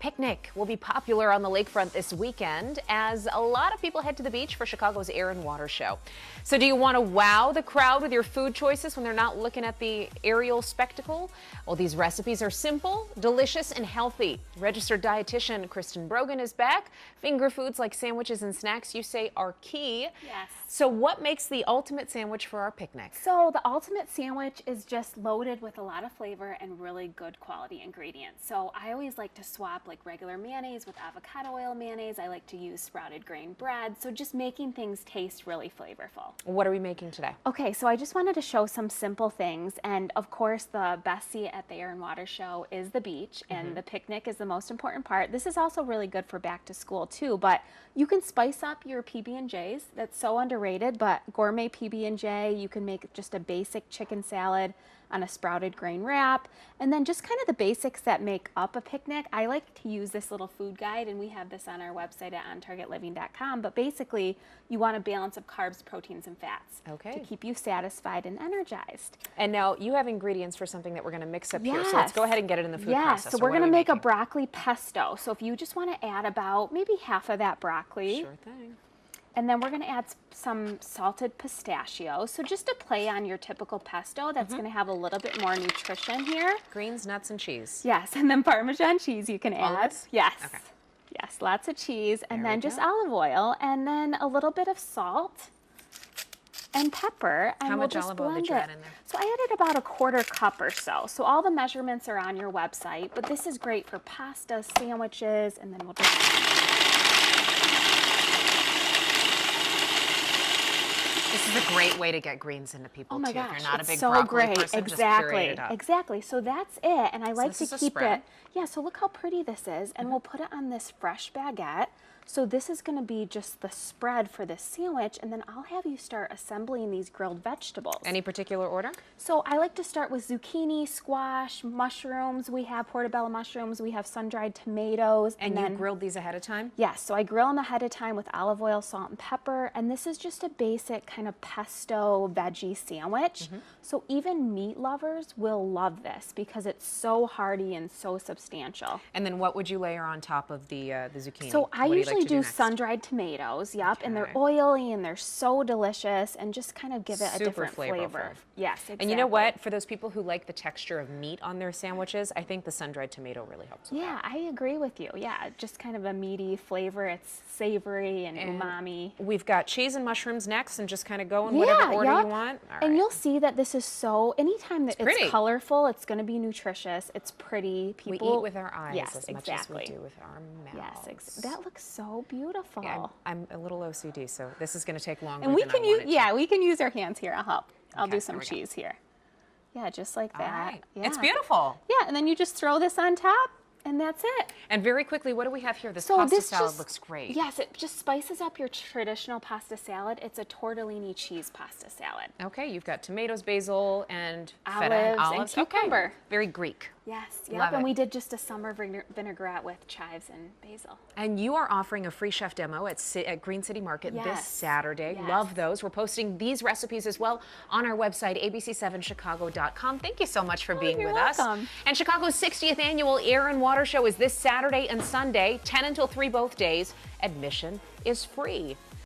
Picnic will be popular on the lakefront this weekend as a lot of people head to the beach for Chicago's Air and Water Show. So do you want to wow the crowd with your food choices when they're not looking at the aerial spectacle? Well, these recipes are simple, delicious, and healthy. Registered dietitian Kristin Brogan is back. Finger foods like sandwiches and snacks you say are key. Yes. So what makes the ultimate sandwich for our picnic? So the ultimate sandwich is just loaded with a lot of flavor and really good quality ingredients. So I always like to swap like regular mayonnaise with avocado oil mayonnaise. I like to use sprouted grain bread. So just making things taste really flavorful. What are we making today? Okay, so I just wanted to show some simple things. And of course, the best seat at the Air and Water Show is the beach, and the picnic is the most important part. This is also really good for back to school too, but you can spice up your PB&Js. That's so underrated, but gourmet PB&J, you can make just a basic chicken salad on a sprouted grain wrap, and then just kind of the basics that make up a picnic. I like to use this little food guide, and we have this on our website at ontargetliving.com, but basically you want a balance of carbs, proteins, and fats to keep you satisfied and energized. And now you have ingredients for something that we're going to mix up here, so let's go ahead and get it in the food process. So we're going to make a broccoli pesto. So if you just want to add about maybe half of that broccoli. Sure thing. And then we're going to add some salted pistachios. So just to play on your typical pesto, that's going to have a little bit more nutrition here. Greens, nuts, and cheese. Yes, and then Parmesan cheese you can add. Olives? Yes. Okay. Yes, lots of cheese, and There then we just go. olive oil, and then a little bit of salt and pepper. And How we'll much just olive oil blend did you it. add in there? So I added about 1/4 cup or so. So all the measurements are on your website, but this is great for pasta, sandwiches, and then we'll just... This is a great way to get greens into people, Oh my too. gosh, If you're not a it's big so broccoli great. person, Exactly, just puree it up. exactly. So that's it, and I like to this is a keep spread. it. Yeah. So look how pretty this is, and we'll put it on this fresh baguette. So this is going to be just the spread for this sandwich, and then I'll have you start assembling these grilled vegetables. Any particular order? So I like to start with zucchini, squash, mushrooms. We have portobello mushrooms. We have sun-dried tomatoes. And then you grilled these ahead of time? yes, so I grill them ahead of time with olive oil, salt, and pepper, and this is just a basic kind of pesto veggie sandwich. So even meat lovers will love this because it's so hearty and so substantial. And then what would you layer on top of the zucchini? So I What do you usually like to do next? sun-dried tomatoes, yep, and they're Okay. oily and they're so delicious and just kind of give it a Super different flavorful. flavor. Yes, exactly. And you know what? For those people who like the texture of meat on their sandwiches, I think the sun-dried tomato really helps with Yeah, I agree with you. Yeah, just kind of a meaty flavor. It's savory and umami. We've got cheese and mushrooms next, and just kind of go in whatever order you want. All And right. you'll see that this is so, anytime that pretty. it's colorful, it's going to be nutritious, it's pretty. We People eat with our eyes yes, as much exactly. as we do with our mouths. Yes, that looks so beautiful. Yeah, I'm a little OCD, so this is going to take longer And we than can I use, want it to. yeah, we can use our hands here. I'll help. I'll Okay, do some there we go. cheese here. Yeah, just like that. All right. Yeah. It's beautiful. Yeah, and then you just throw this on top, and that's it. And very quickly, what do we have here? This So pasta this salad just, looks great. Yes, it just spices up your traditional pasta salad. It's a tortellini cheese pasta salad. Okay, you've got tomatoes, basil, and Olives feta. and cucumber. Okay. Very Greek. Yes, yep, Love and it. we did just a summer vinaigrette with chives and basil. And you are offering a free chef demo at Green City Market this Yes. Saturday. Yes. Love those. We're posting these recipes as well on our website, abc7chicago.com. Thank you so much for being you're with us. welcome. And Chicago's 60th annual Air and Water Show is this Saturday and Sunday, 10 until 3 both days. Admission is free.